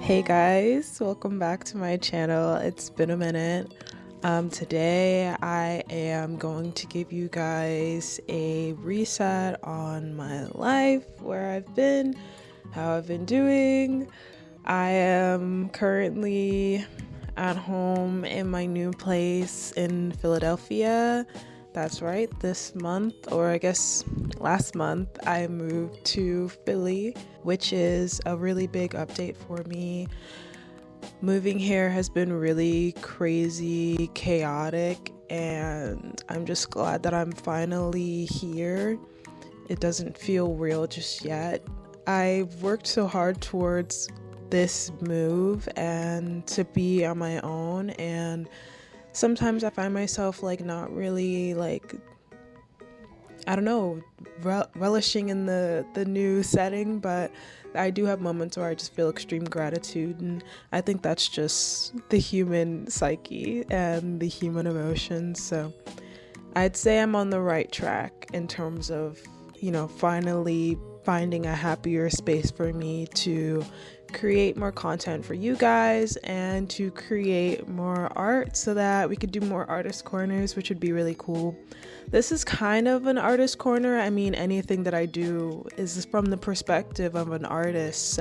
Hey guys, welcome back to my channel. It's been a minute. Today I am going to give you guys a reset on my life, where I've been, how I've been doing. I am currently at home in my new place in Philadelphia. That's right, this month, or I guess last month, I moved to Philly, which is a really big update for me. Moving here has been really crazy, chaotic, and I'm just glad that I'm finally here. It doesn't feel real just yet. I've worked so hard towards this move and to be on my own, and sometimes I find myself not really I don't know, relishing in the new setting, but I do have moments where I just feel extreme gratitude, and I think that's just the human psyche and the human emotions. So I'd say I'm on the right track in terms of, finally finding a happier space for me to create more content for you guys and to create more art so that we could do more artist corners, which would be really cool. This is kind of an artist corner. I mean, anything that I do is from the perspective of an artist,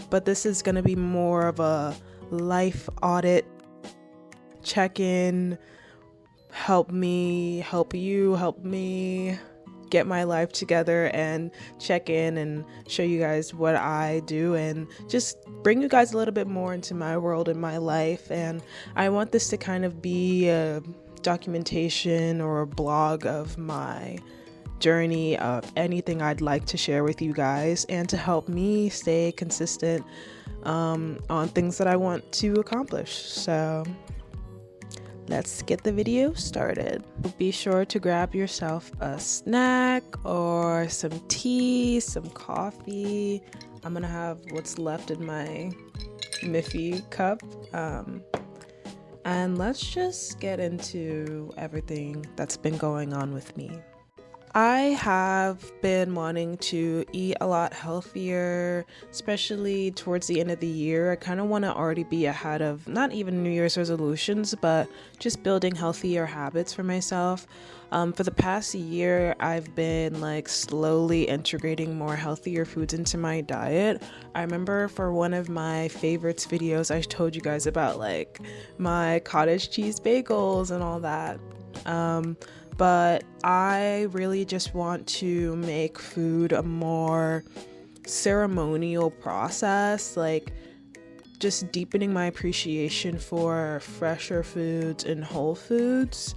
but this is going to be more of a life audit, check-in, help me, help you, help me get my life together and check in and show you guys what I do and just bring you guys a little bit more into my world and my life. And I want this to kind of be a documentation or a blog of my journey, of anything I'd like to share with you guys, and to help me stay consistent on things that I want to accomplish. So let's get the video started. Be sure to grab yourself a snack or some tea, some coffee. I'm gonna have what's left in my Miffy cup. And let's just get into everything that's been going on with me. I have been wanting to eat a lot healthier, especially towards the end of the year. I kind of want to already be ahead of not even New Year's resolutions, but just building healthier habits for myself. For the past year, I've been slowly integrating more healthier foods into my diet. I remember for one of my favorites videos, I told you guys about my cottage cheese bagels and all that. But I really just want to make food a more ceremonial process, just deepening my appreciation for fresher foods and whole foods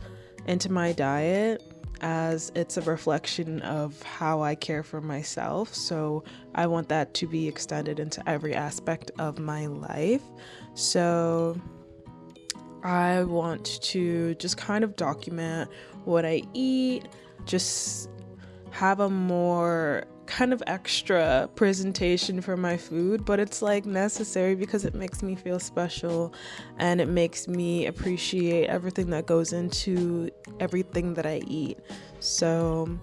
into my diet, as it's a reflection of how I care for myself. So I want that to be extended into every aspect of my life. So I want to just kind of document what I eat, just have a more kind of extra presentation for my food, but it's necessary because it makes me feel special and it makes me appreciate everything that goes into everything that I eat. So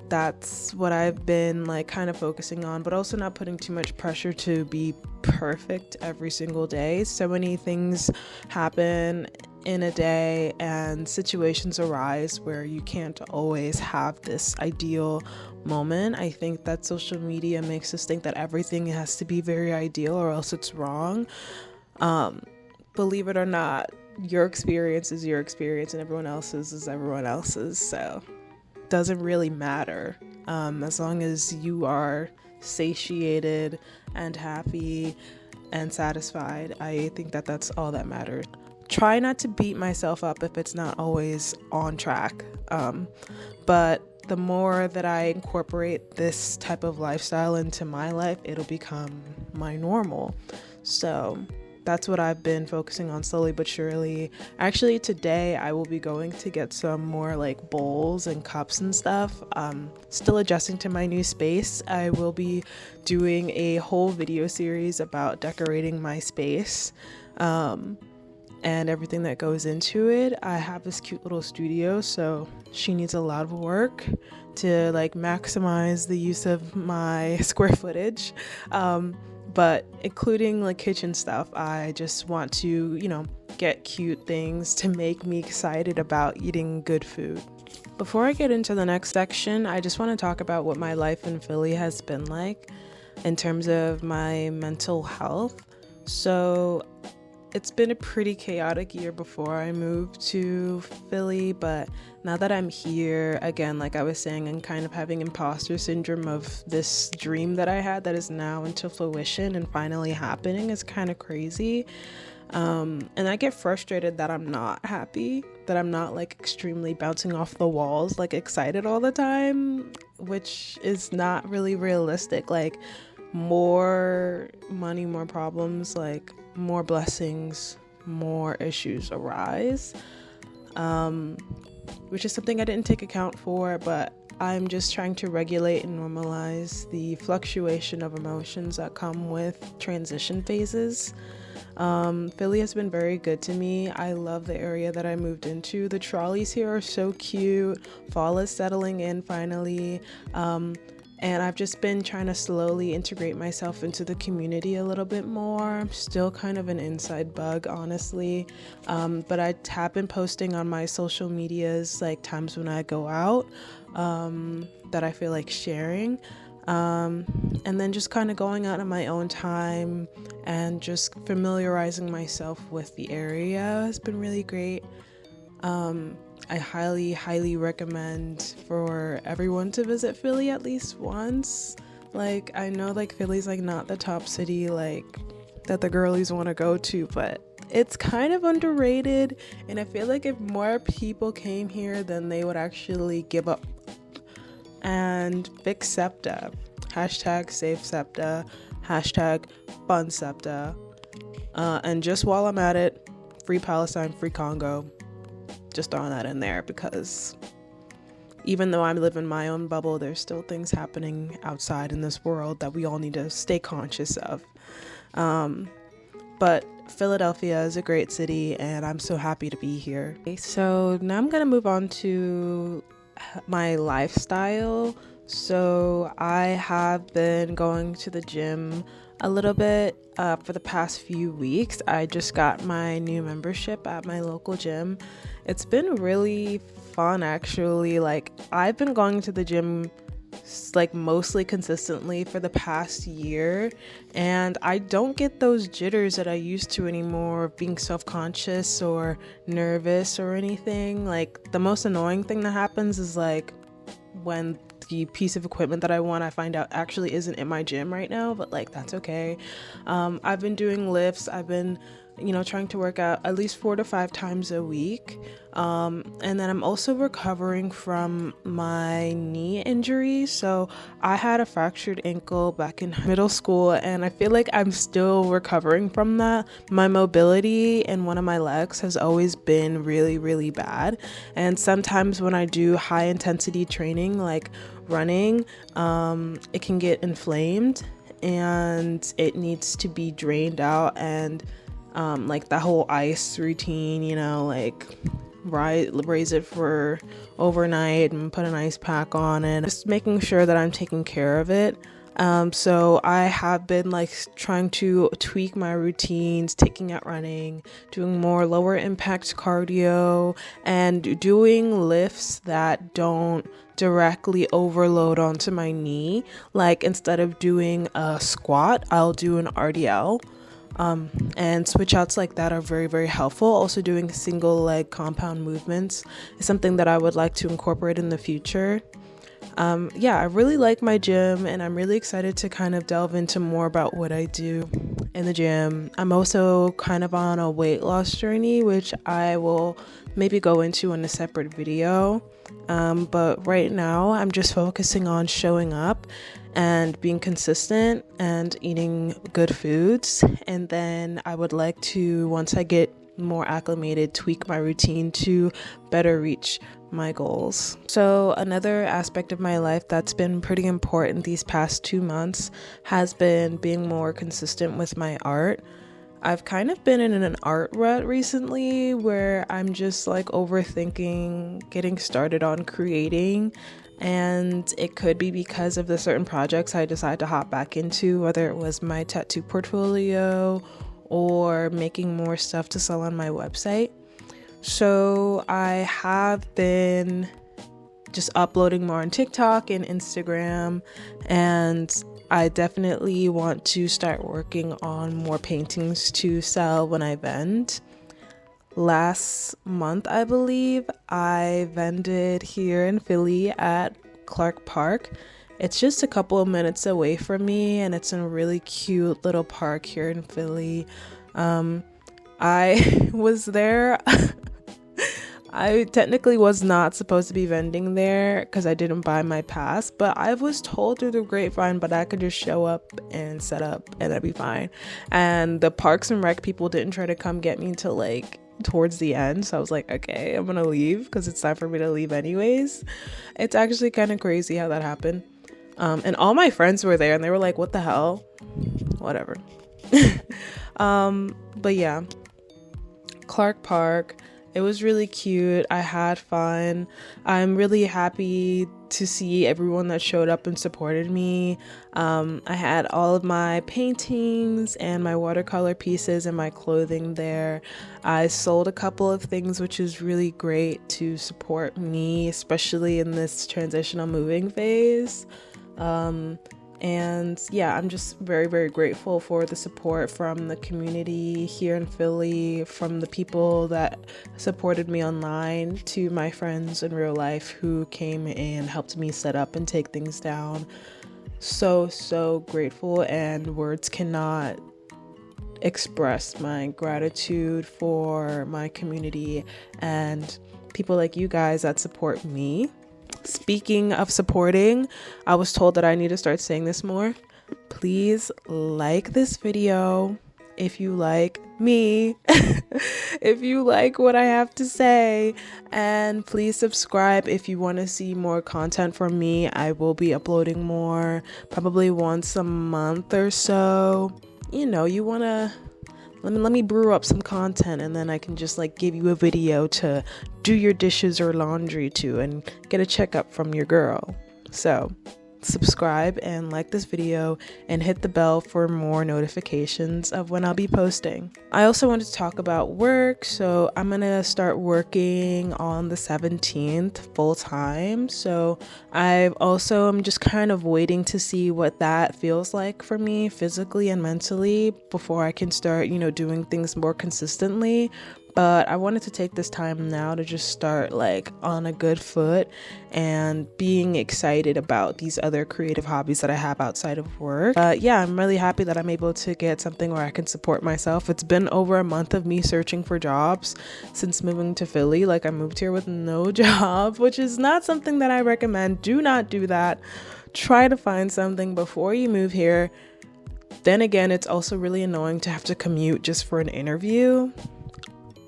that's what I've been kind of focusing on, but also not putting too much pressure to be perfect every single day. So many things happen in a day and situations arise where you can't always have this ideal moment. I think that social media makes us think that everything has to be very ideal or else it's wrong. Believe it or not, your experience is your experience and everyone else's is everyone else's. So doesn't really matter, as long as you are satiated and happy and satisfied. I think that that's all that matters. Try not to beat myself up if it's not always on track, but the more that I incorporate this type of lifestyle into my life, it'll become my normal. So that's what I've been focusing on slowly but surely. Actually, today I will be going to get some more bowls and cups and stuff. Still adjusting to my new space. I will be doing a whole video series about decorating my space and everything that goes into it. I have this cute little studio, so she needs a lot of work to maximize the use of my square footage. but including like kitchen stuff, I just want to, get cute things to make me excited about eating good food. Before I get into the next section, I just want to talk about what my life in Philly has been like in terms of my mental health. So it's been a pretty chaotic year before I moved to Philly, but now that I'm here, again, like I was saying, I'm kind of having imposter syndrome of this dream that I had that is now into fruition and finally happening. Is kind of crazy. And I get frustrated that I'm not happy, that I'm not like extremely bouncing off the walls, like excited all the time, which is not really realistic. Like more money, more problems, like more blessings, more issues arise, which is something I didn't take account for, but I'm just trying to regulate and normalize the fluctuation of emotions that come with transition phases. Philly has been very good to me. I love the area that I moved into. The trolleys here are so cute. Fall is settling in finally. And I've just been trying to slowly integrate myself into the community a little bit more. I'm still kind of an inside bug, honestly. But I have been posting on my social medias, like times when I go out, that I feel like sharing. And then just kind of going out on my own time and just familiarizing myself with the area has been really great. I highly recommend for everyone to visit Philly at least once. Like, I know like Philly's like not the top city like that the girlies want to go to, but it's kind of underrated, and I feel like if more people came here, then they would actually give up and fix SEPTA. Hashtag save SEPTA. Hashtag fund SEPTA. And just while I'm at it, free Palestine, free Congo. Just throwing that in there because even though I live in my own bubble, there's still things happening outside in this world that we all need to stay conscious of. But Philadelphia is a great city and I'm so happy to be here. Okay, so now I'm going to move on to my lifestyle. So I have been going to the gym a little bit for the past few weeks. I just got my new membership at my local gym. It's been really fun, actually. Like, I've been going to the gym like mostly consistently for the past year, and I don't get those jitters that I used to anymore, being self-conscious or nervous or anything. Like, the most annoying thing that happens is like when the piece of equipment that I want, I find out actually isn't in my gym right now, but like that's okay. I've been doing lifts. I've been trying to work out at least 4 to 5 times a week. And then I'm also recovering from my knee injury. So I had a fractured ankle back in middle school, and I feel like I'm still recovering from that. My mobility in one of my legs has always been really, really bad. And sometimes when I do high intensity training, like running, it can get inflamed and it needs to be drained out. And like that whole ice routine, like raise it for overnight and put an ice pack on it, just making sure that I'm taking care of it. So I have been like trying to tweak my routines, taking out running, doing more lower impact cardio, and doing lifts that don't directly overload onto my knee. Like instead of doing a squat, I'll do an RDL. And switch outs like that are very, very helpful. Also doing single leg compound movements is something that I would like to incorporate in the future. I really like my gym, and I'm really excited to kind of delve into more about what I do in the gym. I'm also kind of on a weight loss journey, which I will maybe go into in a separate video. But right now I'm just focusing on showing up and being consistent and eating good foods. And then I would like to, once I get more acclimated, tweak my routine to better reach my goals. So another aspect of my life that's been pretty important these past 2 months has been being more consistent with my art. I've kind of been in an art rut recently where I'm just like overthinking getting started on creating, and it could be because of the certain projects I decided to hop back into, whether it was my tattoo portfolio or making more stuff to sell on my website. So I have been just uploading more on TikTok and Instagram, and I definitely want to start working on more paintings to sell when I vend. Last month, I believe, I vended here in Philly at Clark Park. It's just a couple of minutes away from me, and it's a really cute little park here in Philly. I was there. I technically was not supposed to be vending there because I didn't buy my pass, but I was told through the grapevine, but I could just show up and set up and that'd be fine. And the Parks and Rec people didn't try to come get me until like towards the end, so I was like, okay, I'm gonna leave because it's time for me to leave anyways. It's actually kind of crazy how that happened. And all my friends were there and they were like, what the hell? Whatever. But yeah, Clark Park. It was really cute. I had fun. I'm really happy to see everyone that showed up and supported me. I had all of my paintings and my watercolor pieces and my clothing there. I sold a couple of things, which is really great to support me, especially in this transitional moving phase. And yeah, I'm just very, very grateful for the support from the community here in Philly, from the people that supported me online to my friends in real life who came and helped me set up and take things down. So grateful, and words cannot express my gratitude for my community and people like you guys that support me. Speaking of supporting, I was told that I need to start saying this more. Please like this video if you like me, if you like what I have to say, and please subscribe if you want to see more content from me. I will be uploading more, probably once a month or so. You know, you want to let me brew up some content, and then I can just like give you a video to do your dishes or laundry to and get a checkup from your girl. So subscribe and like this video and hit the bell for more notifications of when I'll be posting. I also wanted to talk about work. So I'm gonna start working on the 17th full time. So I'm just kind of waiting to see what that feels like for me physically and mentally before I can start, doing things more consistently. But I wanted to take this time now to just start like on a good foot and being excited about these other creative hobbies that I have outside of work. Yeah, I'm really happy that I'm able to get something where I can support myself. It's been over a month of me searching for jobs since moving to Philly. Like, I moved here with no job, which is not something that I recommend. Do not do that. Try to find something before you move here. Then again, it's also really annoying to have to commute just for an interview.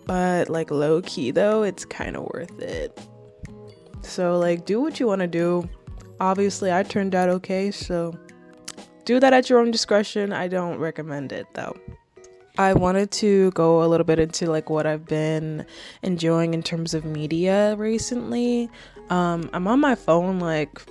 But like low key though, it's kind of worth it. So like, do what you want to do. Obviously I turned out okay, so do that at your own discretion. I don't recommend it though. I wanted to go a little bit into like what I've been enjoying in terms of media recently. I'm on my phone, like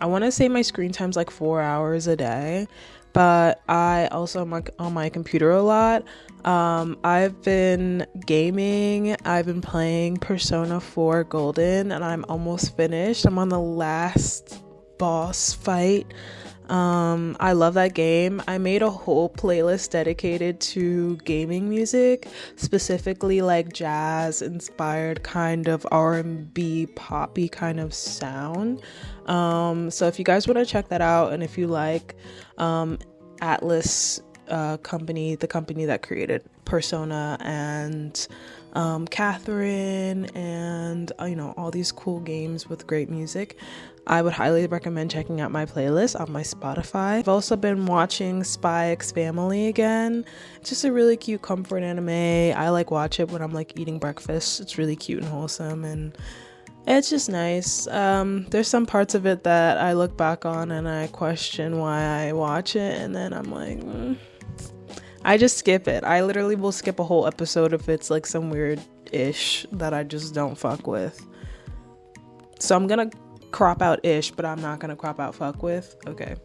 I want to say my screen time's like 4 hours a day, but I also am on my computer a lot. I've been gaming. I've been playing Persona 4 Golden, and I'm almost finished. I'm on the last boss fight. I love that game. I made a whole playlist dedicated to gaming music, specifically like jazz inspired kind of R&B poppy kind of sound. So if you guys want to check that out, and if you like Atlas company, the company that created Persona and Catherine and all these cool games with great music, I would highly recommend checking out my playlist on my Spotify. I've also been watching Spy X Family again. It's just a really cute comfort anime. I like watch it when I'm like eating breakfast. It's really cute and wholesome, and it's just nice. There's some parts of it that I look back on and I question why I watch it, and then I'm like, I just skip it. I literally will skip a whole episode if it's like some weird ish that I just don't fuck with. So I'm gonna crop out-ish, but I'm not gonna crop out fuck with. Okay.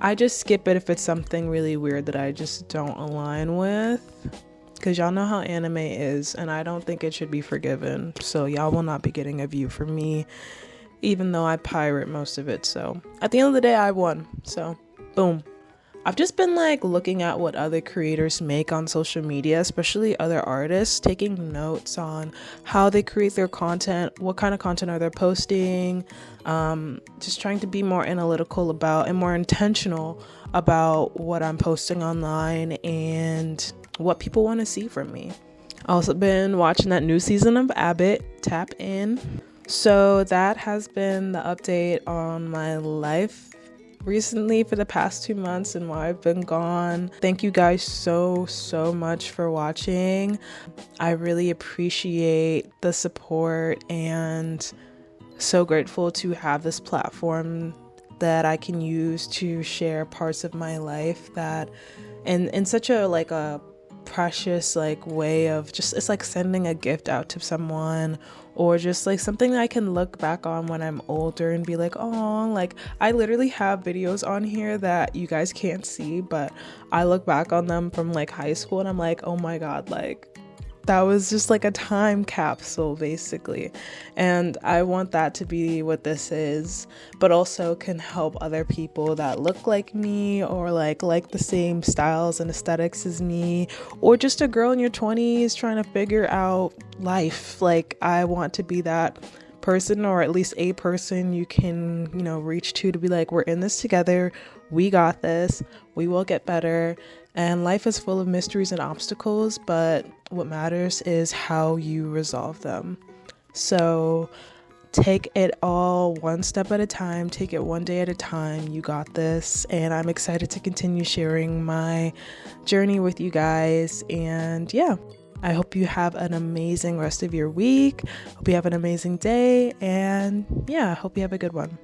I just skip it if it's something really weird that I just don't align with. Because y'all know how anime is, and I don't think it should be forgiven. So y'all will not be getting a view from me, even though I pirate most of it. So at the end of the day, I won. So boom. I've just been like looking at what other creators make on social media, especially other artists, taking notes on how they create their content, what kind of content are they posting, just trying to be more analytical about and more intentional about what I'm posting online and what people want to see from me. Also been watching that new season of AUDIT, Tap In. So that has been the update on my life recently for the past 2 months and while I've been gone. Thank you guys so much for watching. I really appreciate the support and so grateful to have this platform that I can use to share parts of my life that in such a like a precious like way of just, it's like sending a gift out to someone, or just like something that I can look back on when I'm older and be like, oh, like I literally have videos on here that you guys can't see, but I look back on them from like high school and I'm like, oh my god, like that was just like a time capsule basically. And I want that to be what this is, but also can help other people that look like me or like the same styles and aesthetics as me, or just a girl in your 20s trying to figure out life. Like I want to be that person, or at least a person you can, you know, reach to be like, we're in this together, we got this, we will get better. And life is full of mysteries and obstacles, but what matters is how you resolve them. So take it all one step at a time, take it one day at a time. You got this. And I'm excited to continue sharing my journey with you guys. And yeah, I hope you have an amazing rest of your week. Hope you have an amazing day. And yeah, I hope you have a good one.